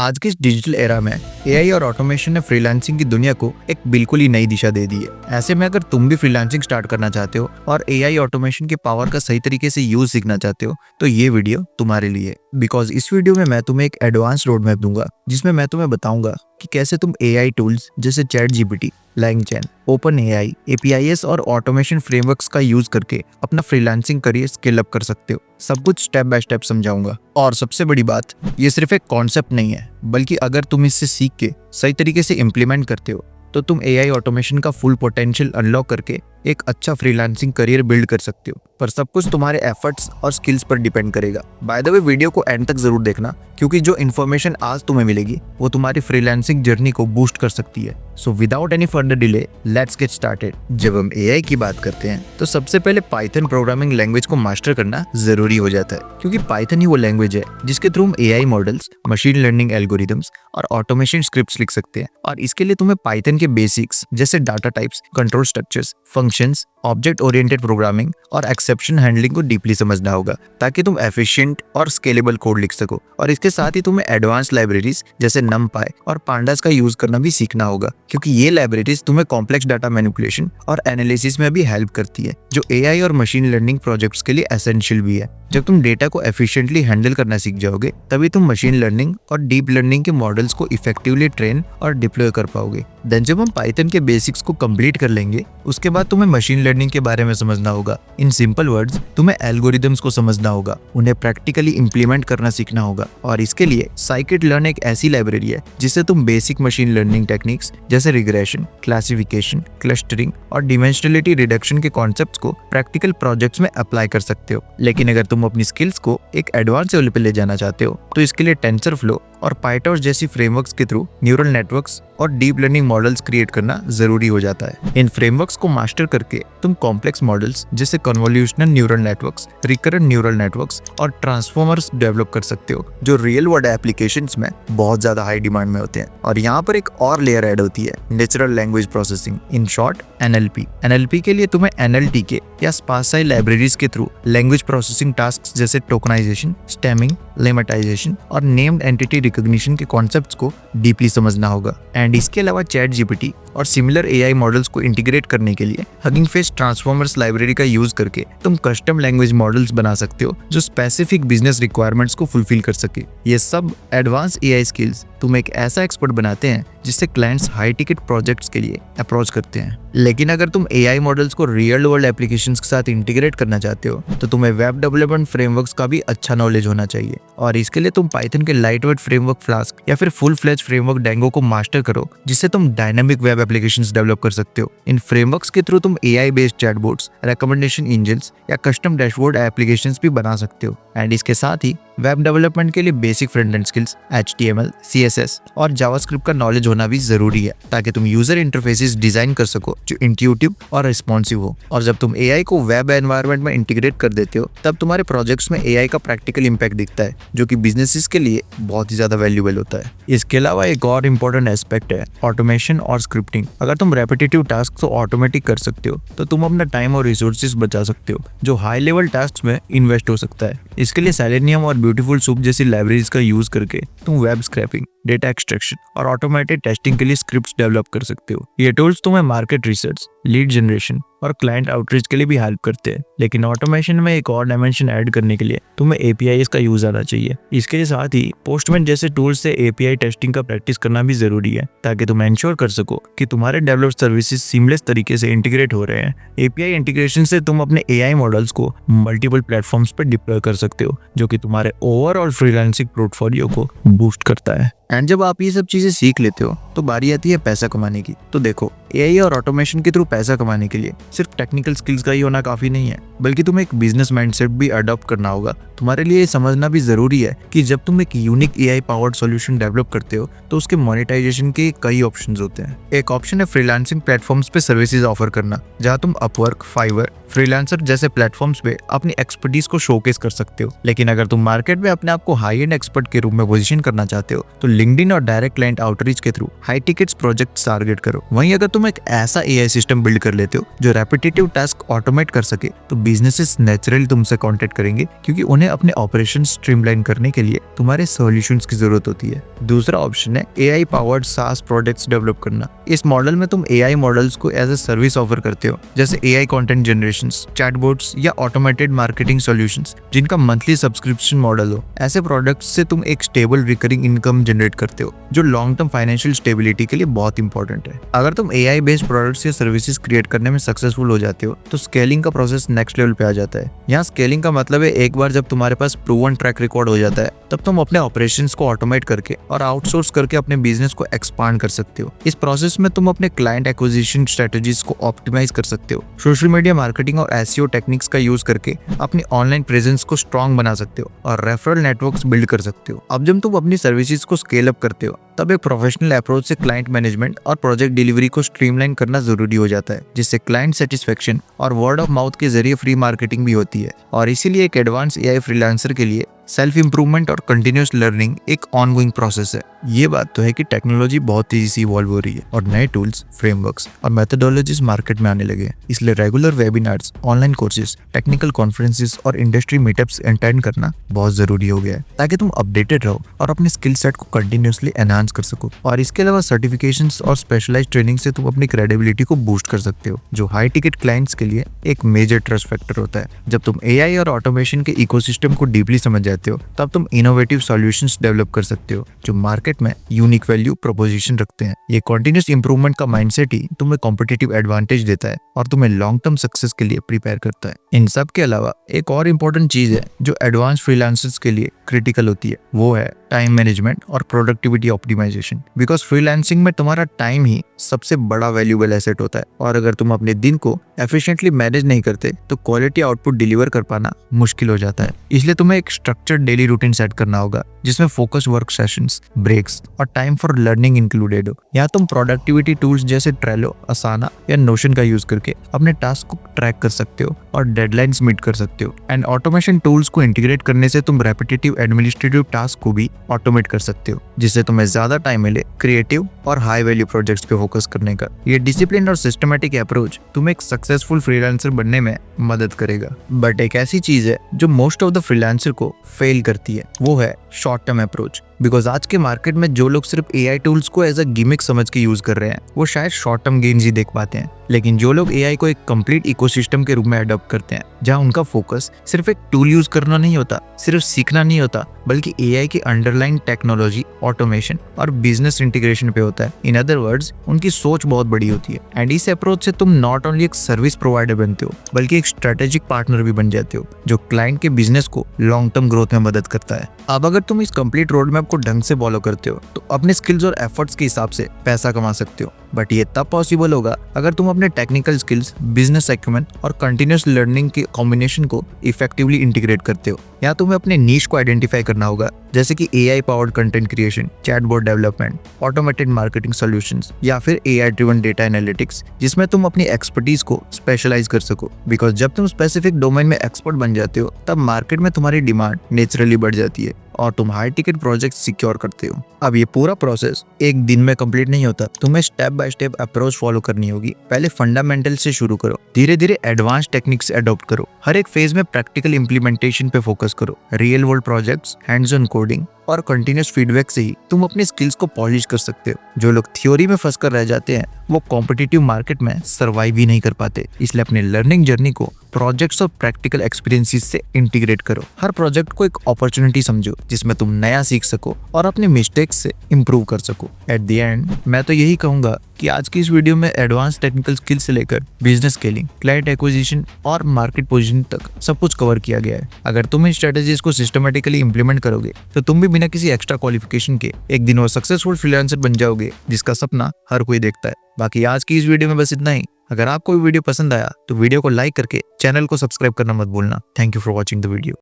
आज के इस डिजिटल एरा में एआई और ऑटोमेशन ने फ्रीलांसिंग की दुनिया को एक बिल्कुल ही नई दिशा दे दी है। ऐसे में अगर तुम भी फ्रीलांसिंग स्टार्ट करना चाहते हो और एआई ऑटोमेशन के पावर का सही तरीके से यूज सीखना चाहते हो तो ये वीडियो तुम्हारे लिए। बिकॉज इस वीडियो में मैं तुम्हें एक एडवांस रोड मैप दूंगा जिसमें मैं तुम्हें बताऊंगा कि कैसे तुम एआई टूल्स जैसे चैट जीपीटी, लैंगचैन, ओपन एआई, एपीआईएस और ऑटोमेशन फ्रेमवर्क्स का यूज करके अपना फ्रीलांसिंग करियर स्केल अप कर सकते हो। सब कुछ स्टेप बाय स्टेप समझाऊंगा। और सबसे बड़ी बात, ये सिर्फ एक कॉन्सेप्ट नहीं है, बल्कि अगर तुम इससे सीख के सही तरीके से इम्प्लीमेंट करते हो तो तुम एआई ऑटोमेशन का फुल पोटेंशियल अनलॉक करके एक अच्छा फ्रीलांसिंग करियर बिल्ड कर सकते हो। पर सब कुछ तुम्हारे एफर्ट्स और स्किल्स पर डिपेंड करेगा। बाय द वे, वीडियो को एंड तक जरूर देखना, क्योंकि जो इन्फॉर्मेशन आज तुम्हें मिलेगी वो तुम्हारी फ्रीलांसिंग जर्नी को बूस्ट कर सकती है। So without any further delay, let's get started. जब हम एआई की बात करते हैं तो सबसे पहले पाइथन प्रोग्रामिंग लैंग्वेज को मास्टर करना जरूरी हो जाता है, क्योंकि पाइथन ही वो लैंग्वेज है जिसके थ्रू हम AI models, machine learning algorithms और ऑटोमेशन स्क्रिप्ट्स लिख सकते हैं। और इसके लिए तुम्हें पाइथन के बेसिक्स जैसे data types, control structures, functions, object oriented programming और एक्सेप्शन हैंडलिंग को डीपली समझना होगा, ताकि तुम एफिशिएंट और स्केलेबल कोड लिख सको। और इसके साथ ही तुम्हें एडवांस लाइब्रेरीज जैसे numpy और pandas का यूज करना भी सीखना होगा, क्योंकि ये लाइब्रेरीज तुम्हें कॉम्प्लेक्स डाटा मैनिपुलेशन और एनालिसिस में भी हेल्प करती है, जो एआई और मशीन लर्निंग प्रोजेक्ट्स के लिए एसेंशियल भी है। जब तुम डेटा को एफिशिएंटली हैंडल करना सीख जाओगे, तभी तुम मशीन लर्निंग और डीप लर्निंग के मॉडल्स को इफेक्टिवली ट्रेन और डिप्लॉय कर पाओगे। देन जब हम पाइथन के बेसिक्स को कंप्लीट कर लेंगे, उसके बाद तुम्हें मशीन लर्निंग के बारे में समझना होगा। इन सिंपल वर्ड्स, तुम्हें एल्गोरिदम्स को समझना होगा, उन्हें प्रैक्टिकली इंप्लीमेंट करना सीखना होगा। और इसके लिए scikit-learn एक ऐसी लाइब्रेरी है जिससे तुम बेसिक मशीन लर्निंग टेक्निक्स जैसे रिग्रेशन, क्लासिफिकेशन, क्लस्टरिंग और डिमेंशनलिटी रिडक्शन के कॉन्सेप्ट्स को प्रैक्टिकल प्रोजेक्ट्स में अप्लाई कर सकते हो। लेकिन अगर तुम अपनी स्किल्स को एक एडवांस लेवल पे ले जाना चाहते हो तो इसके लिए टेंसरफ्लो और पाइटॉर्च जैसी फ्रेमवर्क्स के थ्रू न्यूरल नेटवर्क्स और डीप लर्निंग मॉडल्स क्रिएट करना जरूरी हो जाता है। इन फ्रेमवर्क्स को मास्टर करके तुम कॉम्प्लेक्स मॉडल्स जैसे convolutional neural networks, recurrent neural networks और ट्रांसफॉर्मर्स डेवलप कर सकते हो, जो रियल वर्ल्ड एप्लीकेशंस में बहुत ज्यादा हाई डिमांड में होते हैं। और यहाँ पर एक और लेयर ऐड होती है, natural language processing, in short NLP. NLP के लिए तुम्हें एनएलटीके या स्पार्सी लाइब्रेरीज के थ्रू लैंग्वेज प्रोसेसिंग टास्क जैसे टोकनाइजेशन, स्टेमिंग, लेमेटाइजेशन और नेम्ड एंटिटी रिकॉग्निशन के कॉन्सेप्ट्स को डीपली समझना होगा। एंड इसके अलावा चैट जीपीटी और सिमिलर एआई मॉडल्स को इंटीग्रेट करने के लिए हगिंग फेस ट्रांसफॉर्मर्स लाइब्रेरी का यूज करके तुम कस्टम लैंग्वेज मॉडल्स बना सकते हो जो स्पेसिफिक बिजनेस रिक्वायरमेंट्स को फुलफिल कर सके। ये सब एडवांस एआई स्किल्स तुम एक ऐसा एक्सपर्ट बनाते हैं जिससे क्लाइंट्स हाई टिकट प्रोजेक्ट्स के लिए अप्रोच करते हैं। लेकिन अगर तुम एआई मॉडल्स को रियल वर्ल्ड एप्लीकेशंस के साथ इंटीग्रेट करना चाहते हो तो तुम्हें वेब डेवलपमेंट फ्रेमवर्क्स का भी अच्छा नॉलेज होना चाहिए। और इसके लिए तुम पाइथन के लाइटवेट फ्रेमवर्क फ्लास्क या फिर फुल फ्लेज फ्रेमवर्क डैंगो को मास्टर करो, जिससे तुम डायनामिक वेब एप्लीकेशंस डेवलप कर सकते हो। इन फ्रेमवर्क्स के थ्रू तुम AI based chatbots, recommendation engines या कस्टम डैशबोर्ड एप्लीकेशंस भी बना सकते हो। एंड इसके साथ ही वेब डेवलपमेंट के लिए basic front end skills, HTML, CSS और जावास्क्रिप्ट का नॉलेज होना भी जरूरी है, ताकि तुम यूजर इंटरफेसेस डिजाइन कर सको जो इंट्यूटिव और रिस्पॉन्सिव हो। और जब तुम एआई को वेब एनवायरनमेंट में इंटीग्रेट कर देते हो, तब तुम्हारे प्रोजेक्ट्स में एआई का प्रैक्टिकल इंपैक्ट दिखता है, जो कि बिजनेसेस के लिए बहुत ही ज्यादा वैल्यूएबल होता है। इसके अलावा एक और इम्पोर्टेंट एस्पेक्ट है ऑटोमेशन और स्क्रिप्टिंग। अगर तुम रेपिटेटिव टास्क को ऑटोमेटिक कर सकते हो तो तुम अपना टाइम और रिसोर्सेज बचा सकते हो, जो हाई लेवल टास्क में इन्वेस्ट हो सकता है। इसके लिए सेलेनियम और ब्यूटीफुल सूप जैसी लाइब्रेरीज का यूज करके तुम वेब स्क्रैपिंग, डेटा एक्सट्रैक्शन और ऑटोमेटेड टेस्टिंग के लिए स्क्रिप्ट्स डेवलप कर सकते हो। ये टूल्स तुम्हें मार्केट रिसर्च, लीड जनरेशन और क्लाइंट आउटरीच के लिए भी हेल्प करते हैं। लेकिन ऑटोमेशन में एक और डायमेंशन ऐड करने के लिए तुम्हें एपीआईएस का यूज आना चाहिए। इसके साथ ही पोस्टमैन जैसे टूल्स से एपीआई टेस्टिंग का प्रैक्टिस करना भी जरूरी है, ताकि तुम इंश्योर कर सको कि तुम्हारे डेवलप्ड सर्विसेज सीमलेस तरीके से इंटीग्रेट हो रहे हैं। एपीआई इंटीग्रेशन से तुम अपने एआई मॉडल्स को मल्टीपल प्लेटफॉर्म्स पर डिप्लॉय कर सकते हो, जो कि तुम्हारे ओवरऑल फ्रीलांसिंग पोर्टफोलियो को बूस्ट करता है। एंड जब आप ये सब चीजें सीख लेते हो तो बारी आती है पैसा कमाने की। तो देखो, एआई और ऑटोमेशन के थ्रू पैसा कमाने के लिए सिर्फ टेक्निकल स्किल्स का ही होना काफी नहीं है, बल्कि तुम्हें एक बिजनेस माइंडसेट भी अडॉप्ट करना होगा। तुम्हारे लिए ये समझना भी जरूरी है कि जब तुम एक unique AI powered solution develop करते हो तो उसके मोनेटाइजेशन के कई ऑप्शंस होते हैं। एक ऑप्शन है फ्रीलांसिंग प्लेटफॉर्म्स पे सर्विसेज ऑफर करना, जहां तुम अपवर्क, फाइवर, फ्रीलांसर जैसे प्लेटफॉर्म्स पे अपनी एक्सपर्टीज को शोकेस कर सकते हो। लेकिन अगर तुम मार्केट में अपने आप को हाई एंड एक्सपर्ट के रूप में पोजीशन करना चाहते हो तो लिंक्डइन और डायरेक्ट क्लाइंट आउटरीच के through high tickets projects target करो। वहीं अगर तुम एक ऐसा एआई सिस्टम बिल्ड कर लेते हो जो रेपिटेटिव टास्क ऑटोमेट कर सके तो बिजनेसेस नेचुरली तुमसे कांटेक्ट करेंगे, क्योंकि उन्हें अपने ऑपरेशन स्ट्रीमलाइन करने के लिए तुम्हारे सॉल्यूशंस की जरूरत होती है। दूसरा ऑप्शन है एआई पावर्ड सास प्रोडक्ट्स डेवलप करना। इस मॉडल में तुम एआई मॉडल्स को एज ए सर्विस ऑफर करते हो, जैसे एआई कंटेंट जनरेशन, चैटबॉट्स या ऑटोमेटेड मार्केटिंग सॉल्यूशंस जिनका मंथली सब्सक्रिप्शन मॉडल हो। ऐसे प्रोडक्ट्स से तुम एक स्टेबल रिकरिंग इनकम जनरेट करते हो, जो लॉन्ग टर्म फाइनेंशियल स्टेबिलिटी के लिए बहुत इंपॉर्टेंट है। अगर तुम एआई बेस्ड प्रोडक्ट्स या सर्विसेज क्रिएट करने में सक्सेसफुल हो जाते हो तो स्केलिंग का प्रोसेस नेक्स्ट लेवल पे आ जाता है। यहाँ स्केलिंग का मतलब है एक बार जब तुम्हारे पास प्रूवन ट्रैक रिकॉर्ड हो जाता है तब तुम अपने ऑपरेशंस को ऑटोमेट करके और आउटसोर्स करके अपने बिजनेस को एक्सपांड कर सकते हो। इस प्रोसेस में तुम अपने क्लाइंट एक्विजिशन स्ट्रेटजीज को ऑप्टिमाइज कर सकते हो, सोशल मीडिया मार्केटिंग और एसईओ टेक्निक्स का यूज करके अपनी ऑनलाइन प्रेजेंस को स्ट्रॉन्ग बना सकते हो और रेफरल नेटवर्क्स बिल्ड कर सकते हो। अब जब तुम अपनी सर्विसेज को स्केल अप करते हो तब एक प्रोफेशनल अप्रोच से क्लाइंट मैनेजमेंट और प्रोजेक्ट डिलीवरी को स्ट्रीमलाइन करना जरूरी हो जाता है, जिससे क्लाइंट सेटिस्फेक्शन और वर्ड ऑफ माउथ के जरिए फ्री मार्केटिंग भी होती है। और इसीलिए एक एडवांस एआई फ्रीलांसर के लिए सेल्फ इंप्रूवमेंट और कंटिन्यूअस लर्निंग एक ऑनगोइंग प्रोसेस है। ये बात तो है कि टेक्नोलॉजी बहुत तेजी से इवॉल्व हो रही है और नए टूल्स, फ्रेमवर्क्स और मेथोडोलॉजीज मार्केट में आने लगे हैं। इसलिए regular webinars, online courses, technical conferences और इंडस्ट्री मीटअप्स अटेंड करना बहुत जरूरी हो गया है, ताकि तुम अपडेटेड रहो और अपने स्किल सेट को कंटिन्यूअसली एनहांस कर सको। और इसके अलावा सर्टिफिकेशंस और स्पेशलाइज्ड ट्रेनिंग से तुम अपनी क्रेडिबिलिटी को बूस्ट कर सकते हो, जो हाई टिकट क्लाइंट्स के लिए एक मेजर ट्रस्ट फैक्टर होता है। जब तुम एआई और ऑटोमेशन के इकोसिस्टम को डीपली समझ जाते हो तब तुम इनोवेटिव सॉल्यूशंस डेवलप कर सकते हो जो मार्केट में यूनिक वैल्यू प्रोपोजिशन रखते हैं। ये कंटीन्यूअस इंप्रूवमेंट का माइंडसेट ही तुम्हें कॉम्पिटिटिव एडवांटेज देता है और तुम्हें लॉन्ग टर्म सक्सेस के लिए प्रिपेयर करता है। इन सब के अलावा एक और इम्पोर्टेंट चीज है जो एडवांस फ्रीलांसर्स के लिए क्रिटिकल होती है, वो है टाइम मैनेजमेंट और प्रोडक्टिविटी ऑप्टिमाइजेशन। बिकॉज फ्रीलांसिंग में तुम्हारा टाइम ही सबसे बड़ा वैल्यूएबल एसेट होता है और अगर तुम अपने दिन को एफिशिएंटली मैनेज नहीं करते तो क्वालिटी आउटपुट डिलीवर कर पाना मुश्किल हो जाता है। इसलिए तुम्हें एक स्ट्रक्चर्ड डेली रूटीन सेट करना होगा जिसमें फोकस वर्क सेशंस, ब्रेक्स और टाइम फॉर लर्निंग इंक्लूडेड हो। यहाँ तुम प्रोडक्टिविटी टूल्स जैसे ट्रेलो, असाना या नोशन का यूज करके अपने टास्क को ट्रैक कर सकते हो और डेडलाइंस मीट कर सकते हो। एंड ऑटोमेशन टूल्स को इंटीग्रेट करने से तुम रेपिटेटिव एडमिनिस्ट्रेटिव टास्क को भी ऑटोमेट कर सकते हो, जिससे तुम्हें ज्यादा टाइम मिले क्रिएटिव और हाई वैल्यू प्रोजेक्ट्स पे फोकस करने का। ये डिसिप्लिन और सिस्टमेटिक अप्रोच तुम्हें एक सक्सेसफुल फ्रीलांसर बनने में मदद करेगा। बट एक ऐसी चीज है जो मोस्ट ऑफ द फ्रीलांसर को फेल करती है, वो है शॉर्ट टर्म अप्रोच। बिकॉज आज के मार्केट में जो लोग सिर्फ एआई टूल्स को एज अ गिमिक समझ के यूज कर रहे हैं वो शायद शॉर्ट टर्म गेन्स ही देख पाते हैं, लेकिन जो लोग एआई को एक कंप्लीट इकोसिस्टम के रूप में अडॉप्ट करते हैं जहां उनका फोकस सिर्फ एक टूल यूज करना नहीं होता, सिर्फ सीखना नहीं होता, बल्कि एआई की अंडरलाइन टेक्नोलॉजी, ऑटोमेशन और बिजनेस इंटीग्रेशन पे होता है। इन अदर वर्ड्स, उनकी सोच बहुत बड़ी होती है। एंड इस अप्रोच से तुम नॉट ओनली एक सर्विस प्रोवाइडर बनते हो बल्कि एक स्ट्रेटेजिक पार्टनर भी बन जाते हो जो क्लाइंट के बिजनेस को लॉन्ग टर्म ग्रोथ में मदद करता है। अब अगर तुम इस कंप्लीट रोड मैप को ढंग से फॉलो करते हो तो अपने स्किल्स और एफर्ट्स के हिसाब से पैसा कमा सकते हो। बट ये तब पॉसिबल होगा अगर तुम अपने टेक्निकल स्किल्स, बिजनेस एक्यूमेंट और कंटिन्यूअस लर्निंग के कॉम्बिनेशन को इफेक्टिवली इंटीग्रेट करते हो। या तुम्हें अपने नीश को आइडेंटिफाई करना होगा, जैसे कि AI powered content creation, chatbot development, automated marketing solutions या फिर एआई ड्रिवन डेटा एनालिटिक्स, जिसमें तुम अपनी एक्सपर्टीज को स्पेशलाइज कर सको। बिकॉज जब तुम स्पेसिफिक डोमेन में एक्सपर्ट बन जाते हो तब मार्केट में तुम्हारी डिमांड नेचुरली बढ़ जाती है और तुम हाई टिकट प्रोजेक्ट सिक्योर करते हो। अब ये पूरा प्रोसेस एक दिन में कंप्लीट नहीं होता, तुम्हें step by step approach follow करनी होगी। पहले फंडामेंटल से शुरू करो, धीरे धीरे एडवांस टेक्निक्स अडॉप्ट करो, हर एक फेज में प्रैक्टिकल इंप्लीमेंटेशन पे फोकस करो। Real world projects, hands on coding और कंटिन्यूअस फीडबैक से ही तुम अपने स्किल्स को पॉलिश कर सकते हो। जो लोग थ्योरी में फंस कर रह जाते हैं वो कॉम्पिटिटिव मार्केट में सर्वाइव ही नहीं कर पाते। इसलिए अपने लर्निंग जर्नी को प्रोजेक्ट्स और प्रैक्टिकल एक्सपीरियंसेस से इंटीग्रेट करो। हर प्रोजेक्ट को एक अपॉर्चुनिटी समझो जिसमें तुम नया सीख सको और अपने मिस्टेक्स से इंप्रूव कर सको। एट द एंड मैं तो यही कहूंगा कि आज की इस वीडियो में एडवांस टेक्निकल स्किल से लेकर बिजनेस स्केलिंग, क्लाइंट एक्विजिशन और मार्केट पोजीशन तक सब कुछ कवर किया गया है। अगर तुम इन स्ट्रेटेजीज को सिस्टमेटिकली इंप्लीमेंट करोगे तो तुम भी बिना किसी एक्स्ट्रा क्वालिफिकेशन के एक दिन और सक्सेसफुल फ्रीलांसर बन जाओगे, जिसका सपना हर कोई देखता है। बाकी आज की इस वीडियो में बस इतना ही। अगर आपको वीडियो पसंद आया तो वीडियो को लाइक करके चैनल को सब्सक्राइब करना मत भूलना। Thank you for watching the video.